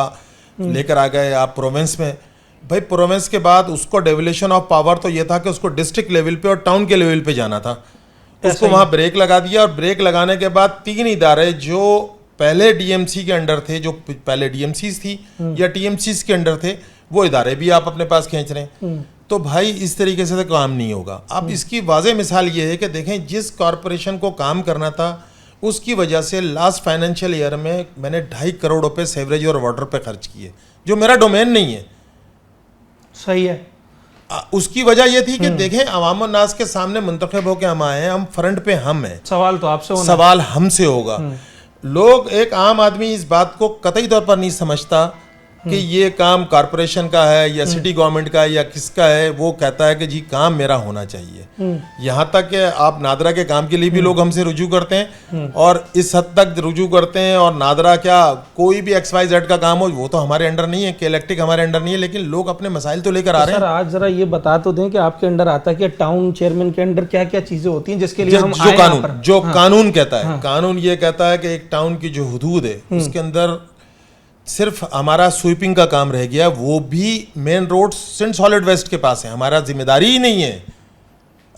लेकर आ गए आप प्रोविंस में। भाई, प्रोविंस के बाद उसको डेवोल्यूशन ऑफ पावर तो ये था कि उसको डिस्ट्रिक्ट लेवल पे और टाउन के लेवल पे जाना था, उसको वहाँ ब्रेक लगा दिया, और ब्रेक लगाने के बाद 3 इदारे जो पहले डीएमसी के अंडर थे, जो पहले डीएमसीज थी या टीएमसीज के अंडर थे, वो इदारे भी आप अपने पास खींच रहे हैं। तो भाई इस तरीके से तो काम नहीं होगा। अब इसकी वाज़ेह मिसाल ये है कि देखें, जिस कॉरपोरेशन को काम करना था उसकी वजह से लास्ट फाइनेंशियल ईयर में मैंने 2.5 करोड़ रुपए सेवरेज और वाटर पे खर्च किए, जो मेरा डोमेन नहीं है। सही है। उसकी वजह यह थी कि देखें, अवाम नास के सामने मुंतखब होकर हम आए हैं, हम फ्रंट पे हम हैं, सवाल तो आपसे होना, सवाल हमसे होगा। लोग, एक आम आदमी इस बात को कतई तौर पर नहीं समझता कि ये काम कॉरपोरेशन का है या सिटी गवर्नमेंट का है या किसका है। वो कहता है कि जी काम मेरा होना चाहिए। यहाँ तक कि आप नादरा के काम के लिए भी लोग हमसे रुजू करते हैं, और इस हद तक रुजू करते हैं। और नादरा क्या, कोई भी XYZ का काम हो, वो तो हमारे अंडर नहीं है, के इलेक्ट्रिक हमारे अंडर नहीं है, लेकिन लोग अपने मसाइल तो लेकर आ रहे हैं। सर आज जरा ये बता तो दें कि आपके अंडर आता है कि टाउन चेयरमैन के अंडर क्या क्या चीजें होती हैं जिसके लिए हम आए यहाँ पर? जो कानून कहता है, कानून ये कहता है कि एक टाउन की जो हुदूद है उसके अंदर सिर्फ हमारा स्वीपिंग का काम रह गया, वो भी main road Sindh solid waste के पास है, हमारा जिम्मेदारी ही नहीं है।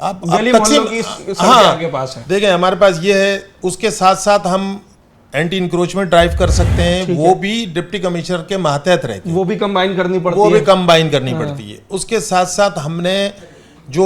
आप तकसीम, के पास है। देखें हमारे पास ये है, उसके साथ साथ हम एंटी इंक्रोचमेंट ड्राइव कर सकते हैं, वो भी डिप्टी कमिश्नर के मातहत रहते हैं, वो भी कंबाइन करनी पड़ती है, वो भी कंबाइन करनी पड़ती है। उसके साथ साथ हमने जो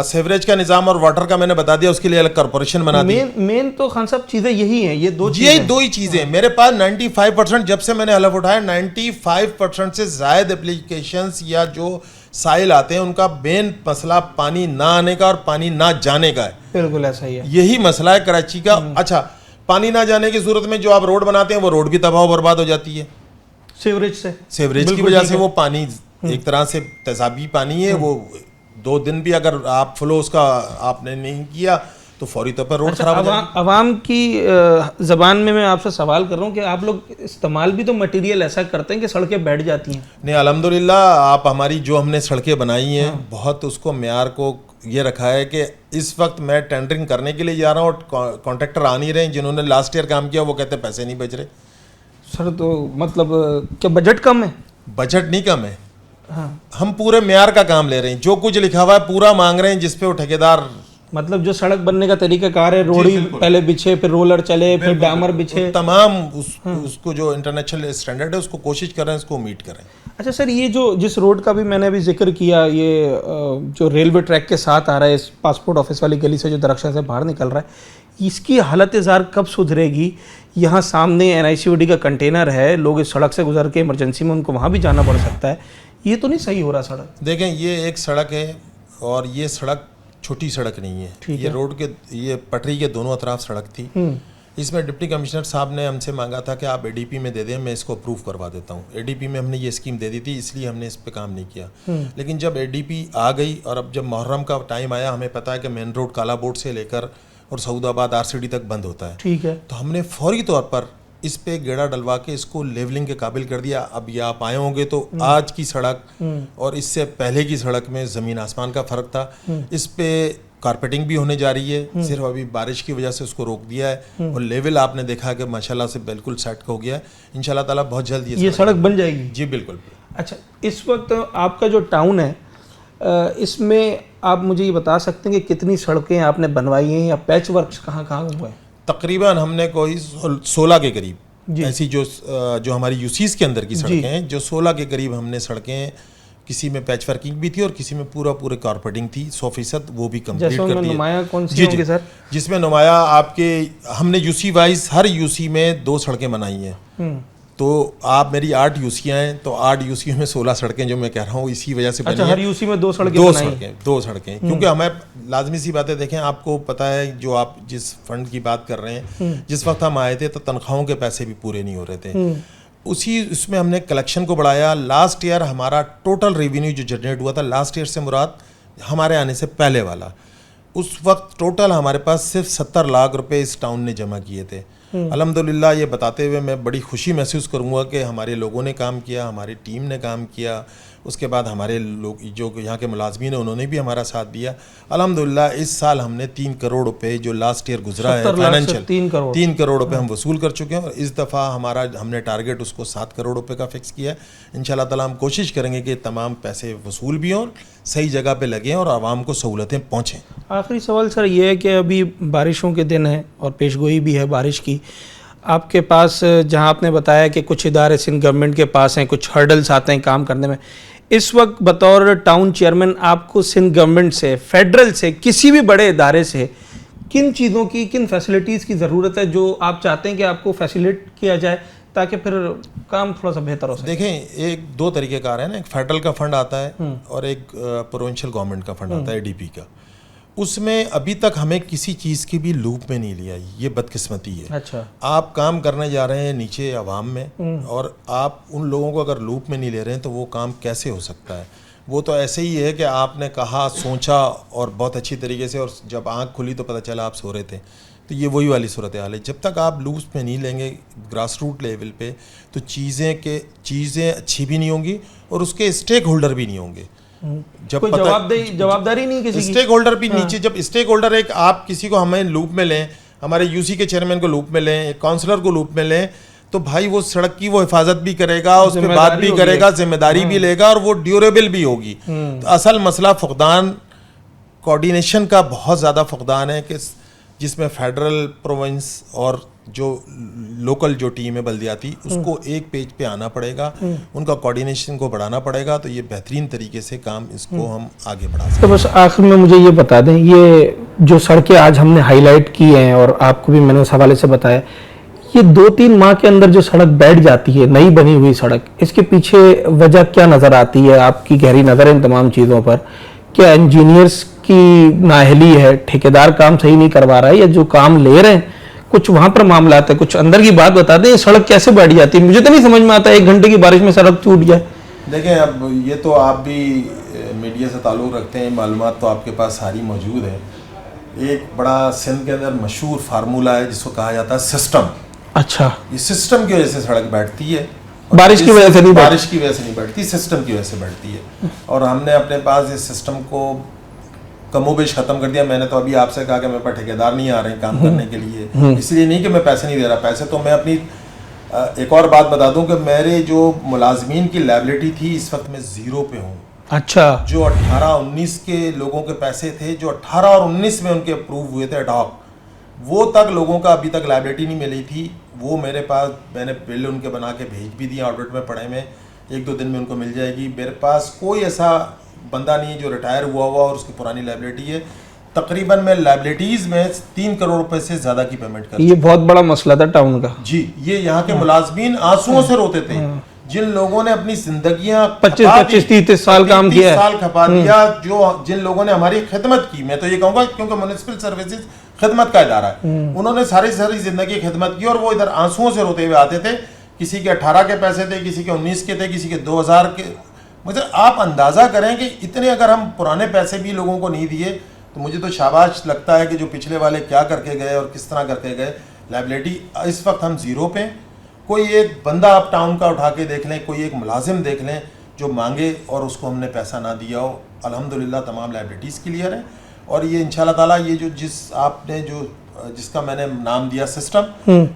सेवरेज का निज़ाम और वाटर का मैंने बता दिया, उसके लिए अलग कॉर्पोरेशन बना दी। मेन तो खान साहब चीज़ें यही हैं, ये दो ही चीज़ें। मेरे पास 95% जब से मैंने हलफ उठाया, 95% से ज़ायद एप्लीकेशंस या जो साइल आते हैं उनका मेन मसला पानी ना आने का और पानी ना जाने का है। बिल्कुल ऐसा ही है, यही मसला है कराची का। अच्छा, पानी ना जाने की सूरत में जो आप रोड बनाते हैं वो रोड भी तबाह बर्बाद हो जाती है सेवरेज की वजह से। वो पानी एक तरह से तेजाबी पानी है, वो 2 दिन भी अगर आप फ्लो उसका आपने नहीं किया तो फौरी तौर पर रोड खराब हो जाएगी। अवाम की ज़बान में मैं आपसे सवाल कर रहा हूँ कि आप लोग इस्तेमाल भी तो मटेरियल ऐसा करते हैं कि सड़कें बैठ जाती हैं? नहीं, अल्हम्दुलिल्लाह आप हमारी जो हमने सड़कें बनाई हैं बहुत उसको मेयार को ये रखा है कि इस वक्त मैं टेंडरिंग करने के लिए जा रहा हूँ और कॉन्ट्रैक्टर आ नहीं रहे हैं। जिन्होंने लास्ट ईयर काम किया वो कहते हैं पैसे नहीं बच रहे। सर तो मतलब क्या बजट कम है? बजट नहीं कम है, हम पूरे मेयार का काम ले रहे हैं, जो कुछ लिखा हुआ है पूरा मांग रहे हैं, जिस पे वो ठेकेदार, मतलब जो सड़क बनने का तरीका कार है, रोड़ी पहले बिछे, फिर रोलर चले, फिर डामर बिछे, तमाम उसको जो इंटरनेशनल स्टैंडर्ड है उसको कोशिश कर रहे हैं इसको मीट करें। अच्छा सर, ये जो जिस रोड का भी मैंने अभी जिक्र किया, ये जो रेलवे ट्रैक के साथ आ रहा है, इस पासपोर्ट ऑफिस वाली गली से जो दरख्शां से बाहर निकल रहा है, इसकी हालत ज़ार कब सुधरेगी? यहाँ सामने NICOD का कंटेनर है, लोग इस सड़क से गुजर के इमरजेंसी में उनको वहाँ भी जाना पड़ सकता है, ये तो नहीं सही हो रहा सड़क? देखें, ये एक सड़क है और ये सड़क छोटी सड़क नहीं है, ये रोड के, ये पटरी के दोनों अतराफ सड़क थी। इसमें डिप्टी कमिश्नर साहब ने हमसे मांगा था कि आप ADP में दे दें, मैं इसको अप्रूव करवा देता हूँ। ADP में हमने ये स्कीम दे दी थी, इसलिए हमने इस पे काम नहीं किया। लेकिन जब ADP आ गई और अब जब मुहर्रम का टाइम आया, हमें पता है कि मेन रोड काला बोर्ड से लेकर और सऊदाबाद RCD तक बंद होता है, ठीक है, तो हमने फौरी तौर पर इस पे गेड़ा डलवा के इसको लेवलिंग के काबिल कर दिया। अब ये आप आए होंगे तो आज की सड़क और इससे पहले की सड़क में ज़मीन आसमान का फ़र्क था। इस पे कारपेटिंग भी होने जा रही है, सिर्फ अभी बारिश की वजह से उसको रोक दिया है, और लेवल आपने देखा कि माशाल्लाह से बिल्कुल सेट हो गया है। इंशाल्लाह ताला बहुत जल्द ये सड़क बन जाएगी। जी बिल्कुल। अच्छा, इस वक्त आपका जो टाउन है, इसमें आप मुझे ये बता सकते हैं कि कितनी सड़कें आपने बनवाई हैं या पैच वर्क कहाँ हुआ है? तकरीबन हमने कोई 16 के करीब ऐसी जो हमारी UCs के अंदर की सड़कें हैं, जो 16 के करीब हमने सड़कें, किसी में पैच वर्किंग भी थी और किसी में पूरे कारपेटिंग थी, 100% वो भी कंप्लीट कर दी। नुमाया कौन सी होंगी सर? जिसमें नुमाया आपके, हमने UC वाइज हर UC में 2 सड़कें बनाई हैं। तो आप मेरी 8 UCयाँ हैं, तो 8 UC में 16 सड़कें जो मैं कह रहा हूँ इसी वजह से बनी। अच्छा, हर UC में 2 सड़कें? 2 सड़कें क्योंकि हमें लाजमी सी बातें, देखें आपको पता है, जो आप जिस फंड की बात कर रहे हैं, जिस वक्त हम आए थे तो तनख्वाहों के पैसे भी पूरे नहीं हो रहे थे, उसमें हमने कलेक्शन को बढ़ाया। लास्ट ईयर हमारा टोटल रेवेन्यू जो जनरेट हुआ था, लास्ट ईयर से मुराद हमारे आने से पहले वाला, उस वक्त टोटल हमारे पास सिर्फ 70 लाख रुपए इस टाउन ने जमा किए थे। अल्हम्दुलिल्लाह, ये बताते हुए मैं बड़ी खुशी महसूस करूँगा कि हमारे लोगों ने काम किया, हमारी टीम ने काम किया, उसके बाद हमारे लोग जो यहाँ के मुलाजमीन हैं उन्होंने भी हमारा साथ दिया। अल्हम्दुलिल्लाह इस साल हमने 3 करोड़ रुपए जो लास्ट ईयर गुजरा है फाइनेंशियल, 3 करोड़ रुपए हम वसूल कर चुके हैं, और इस दफ़ा हमने टारगेट उसको 7 करोड़ रुपए का फिक्स किया है। इंशाल्लाह ताला हम कोशिश करेंगे कि तमाम पैसे वसूल भी हों, सही जगह पे लगें और आवाम को सहूलतें पहुँचें। आखिरी सवाल सर ये है कि अभी बारिशों के दिन हैं और पेशगोई भी है बारिश की, आपके पास जहां आपने बताया कि कुछ इदारे सिंध गवर्नमेंट के पास हैं, कुछ हर्डल्स आते हैं काम करने में, इस वक्त बतौर टाउन चेयरमैन आपको सिंध गवर्नमेंट से, फेडरल से, किसी भी बड़े इदारे से किन चीज़ों की, किन फैसिलिटीज़ की ज़रूरत है जो आप चाहते हैं कि आपको फैसिलिट किया जाए ताकि फिर काम थोड़ा सा बेहतर हो सके? देखें, एक दो तरीक़ेकार है ना, एक फेडरल का फंड आता है और एक प्रोविंशियल गवर्नमेंट का फंड आता है, ADP का। उसमें अभी तक हमें किसी चीज़ की भी लूप में नहीं लिया, ये बदकिस्मती है। अच्छा। आप काम करने जा रहे हैं नीचे अवाम में और आप उन लोगों को अगर लूप में नहीं ले रहे हैं तो वो काम कैसे हो सकता है? वो तो ऐसे ही है कि आपने कहा, सोचा और बहुत अच्छी तरीके से, और जब आँख खुली तो पता चला आप सो रहे थे। तो ये वही वाली सूरत हाल है। जब तक आप लूप्स में नहीं लेंगे ग्रास रूट लेवल पे तो चीज़ें अच्छी भी नहीं होंगी और उसके स्टेक होल्डर भी नहीं होंगे। जब कोई जवाबदारी नहीं किसी की, स्टेक होल्डर भी नीचे, जब स्टेक होल्डर एक आप किसी को हमें लूप में लें, हमारे यूसी के चेयरमैन को लूप में लें, एक काउंसलर को लूप में लें, तो भाई वो सड़क की वो हिफाजत भी करेगा, उस पर बात भी करेगा, जिम्मेदारी भी लेगा और वो ड्यूरेबल भी होगी। तो असल मसला फुकदान, कोऑर्डिनेशन का बहुत ज़्यादा फुकदान है कि जिसमें फेडरल, प्रोविंस और जो लोकल जो टीम है बल्दियाती, उसको एक पेज पे आना पड़ेगा, उनका कोऑर्डिनेशन को बढ़ाना पड़ेगा, तो ये बेहतरीन तरीके से काम इसको हम आगे बढ़ा सकते हैं। तो बस आखिर में मुझे ये बता दें, ये जो सड़कें आज हमने हाईलाइट की हैं और आपको भी मैंने उस हवाले से बताया, ये 2-3 माह के अंदर जो सड़क बैठ जाती है, नई बनी हुई सड़क, इसके पीछे वजह क्या नज़र आती है? आपकी गहरी नज़र है इन तमाम चीज़ों पर। क्या इंजीनियर्स की नाअहली है, ठेकेदार काम सही नहीं करवा रहा है, या जो काम ले रहे हैं कुछ वहां पर मामला है? कुछ अंदर की बात बता दें, सड़क कैसे बैठ जाती है? मुझे तो नहीं समझ में आता 1 घंटे की बारिश में सड़क टूट जाए। देखें, अब ये तो आप भी मीडिया से ताल्लुक़ रखते हैं, मालूमात तो आपके पास सारी मौजूद है। एक बड़ा सिंध के अंदर मशहूर फार्मूला है जिसको कहा जाता है सिस्टम। अच्छा। ये सिस्टम की वजह से सड़क बैठती है, बारिश की वजह से नहीं, बारिश की वजह से नहीं बैठती, सिस्टम की वजह से बैठती है। और हमने अपने पास इस सिस्टम को कमोबेश ख़त्म कर दिया। मैंने तो अभी आपसे कहा कि मेरे पास ठेकेदार नहीं आ रहे हैं काम करने के लिए, इसलिए नहीं कि मैं पैसे नहीं दे रहा, पैसे तो मैं अपनी एक और बात बता दूं कि मेरे जो मुलाजमीन की लायबिलिटी थी इस वक्त मैं 0 पे हूँ। अच्छा। जो 18-19 के लोगों के पैसे थे, जो 18 और 19 में उनके अप्रूव हुए थे एडॉक, वो तक लोगों का अभी तक लायबिलिटी नहीं मिली थी। वो मेरे पास, मैंने बिल उनके बना के भेज भी दिए, ऑडिट में पड़े में 1-2 दिन में उनको मिल जाएगी। मेरे पास कोई ऐसा बंदा नहीं जो रिटायर हुआ और उसकी पुरानी लायबिलिटी है। तकरीबन मैं लायबिलिटीज़ में 3 करोड़ रुपए से ज़्यादा की पेमेंट कर, ये बहुत बड़ा मसला था टाउन का जी। ये यहाँ के मुलाजमीन आंसुओं से रोते थे, जिन लोगों ने अपनी जिंदगियां 25-30 साल काम किया, साल खपा दिया, जो जिन लोगों ने हमारी खिदमत की, मैं तो ये कहूँगा क्योंकि म्युनिसिपल सर्विसेज खिदमत का इदारा है, उन्होंने सारी जिंदगी खिदमत की और वो इधर आंसुओं से रोते हुए आते थे। किसी के 18 के पैसे थे, किसी के 19 के थे, किसी के 2000 के। मुझे आप अंदाज़ा करें कि इतने अगर हम पुराने पैसे भी लोगों को नहीं दिए तो मुझे तो शाबाश लगता है कि जो पिछले वाले क्या करके गए और किस तरह करके गए। लायबिलिटी इस वक्त हम 0 पे। कोई एक बंदा आप टाउन का उठा के देख लें, कोई एक मुलाजिम देख लें जो मांगे और उसको हमने पैसा ना दिया हो। अल्हम्दुलिल्लाह तमाम लायबिलिटीज़ क्लियर है और ये इंशाल्लाह ताला ये जो जिसका मैंने नाम दिया सिस्टम,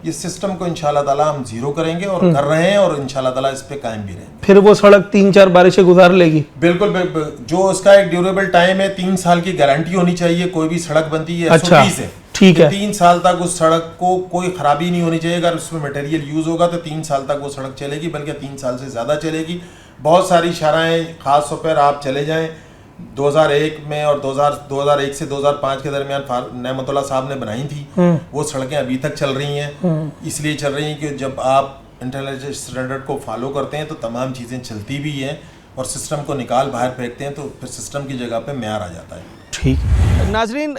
ये सिस्टम को इंशाल्लाह ताला हम 0 करेंगे और कर रहे हैं और इंशाल्लाह ताला इस पे कायम भी रहेंगे। फिर वो सड़क 3-4 बारिशें गुजार लेगी। बिल्कुल, जो उसका एक ड्यूरेबल टाइम है, 3 साल की गारंटी होनी चाहिए। कोई भी सड़क बनती है अच्छा, से, ठीक है, 3 साल तक उस सड़क को कोई खराबी नहीं होनी चाहिए। अगर उसमें मटेरियल यूज होगा तो 3 साल तक वो सड़क चलेगी, बल्कि 3 साल से ज़्यादा चलेगी। बहुत सारी शराएँ खास तौर पर आप चले जाएँ 2001 में और 2001 से 2005 के दरमियान नेमतुल्लाह साहब ने बनाई थी, वो सड़कें अभी तक चल रही हैं। इसलिए चल रही हैं कि जब आप इंटरनेशनल स्टैंडर्ड को फॉलो करते हैं तो तमाम चीज़ें चलती भी हैं और सिस्टम को निकाल बाहर फेंकते हैं तो फिर सिस्टम की जगह पे मेयार आ जाता है। ठीक। नाजरीन,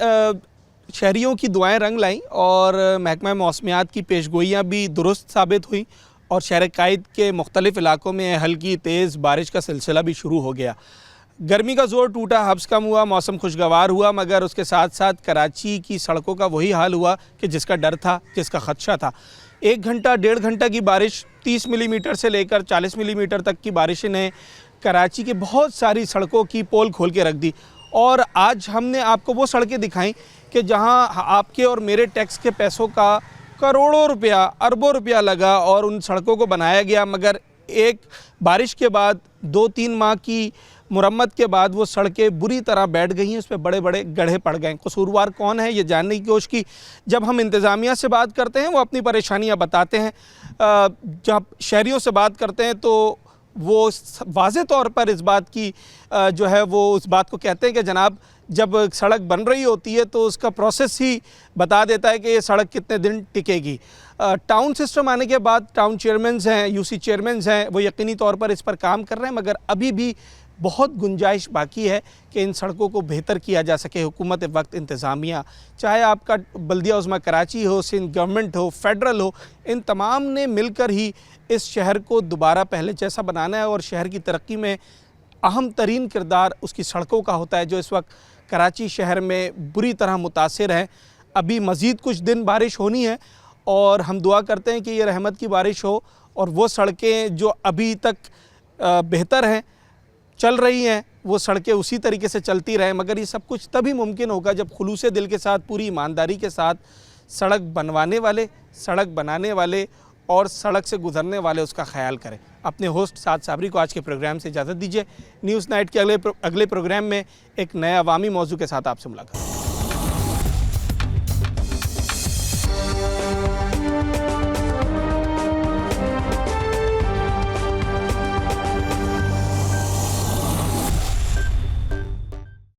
शहरियों की दुआएं रंग लाईं और महकमा मौसमियात की पेशगोइयाँ भी दुरुस्त साबित हुई और शहर कायद के मुख्तलिफ इलाकों में हल्की तेज़ बारिश का सिलसिला भी शुरू हो गया। गर्मी का जोर टूटा, हब्स कम हुआ, मौसम खुशगवार हुआ, मगर उसके साथ साथ कराची की सड़कों का वही हाल हुआ कि जिसका डर था, जिसका खदशा था। 1 घंटा 1.5 घंटा की बारिश, 30 मिलीमीटर से लेकर 40 मिलीमीटर तक की बारिश ने कराची के बहुत सारी सड़कों की पोल खोल के रख दी। और आज हमने आपको वो सड़कें दिखाई कि जहां आपके और मेरे टैक्स के पैसों का करोड़ों रुपया, अरबों रुपया लगा और उन सड़कों को बनाया गया, मगर एक बारिश के बाद 2-3 माह की मुरम्मत के बाद वो सड़कें बुरी तरह बैठ गई हैं, उस पर बड़े बड़े गड्ढे पड़ गए हैं। कसूरवार कौन है ये जानने की कोशिश की। जब हम इंतज़ामिया से बात करते हैं वो अपनी परेशानियां बताते हैं, जब शहरियों से बात करते हैं तो वो वाज़े तौर पर इस बात की जो है वो उस बात को कहते हैं कि जनाब जब सड़क बन रही होती है तो उसका प्रोसेस ही बता देता है कि ये सड़क कितने दिन टिकेगी। टाउन सिस्टम आने के बाद टाउन चेयरमैन्स हैं, यूसी चेयरमैन्स हैं, वो यकीनी तौर पर इस पर काम कर रहे हैं, मगर अभी भी बहुत गुंजाइश बाकी है कि इन सड़कों को बेहतर किया जा सके। हुकूमत वक्त इंतज़ामिया, चाहे आपका बल्दिया उज़्मा कराची हो, सिंध गवर्नमेंट हो, फेडरल हो, इन तमाम ने मिलकर ही इस शहर को दोबारा पहले जैसा बनाना है। और शहर की तरक्की में अहम तरीन किरदार उसकी सड़कों का होता है, जो इस वक्त कराची शहर में बुरी तरह मुतासिर है। अभी मज़ीद कुछ दिन बारिश होनी है और हम दुआ करते हैं कि ये रहमत की बारिश हो और वो सड़कें जो अभी तक बेहतर हैं, चल रही हैं, वो सड़कें उसी तरीके से चलती रहें। मगर ये सब कुछ तभी मुमकिन होगा जब खुलूस दिल के साथ, पूरी ईमानदारी के साथ सड़क बनवाने वाले, सड़क बनाने वाले और सड़क से गुजरने वाले उसका ख्याल करें। अपने होस्ट साद साबरी को आज के प्रोग्राम से इजाज़त दीजिए। न्यूज़ नाइट के अगले प्रोग्राम में एक नए अवामी मौजू के साथ आपसे मुलाकात।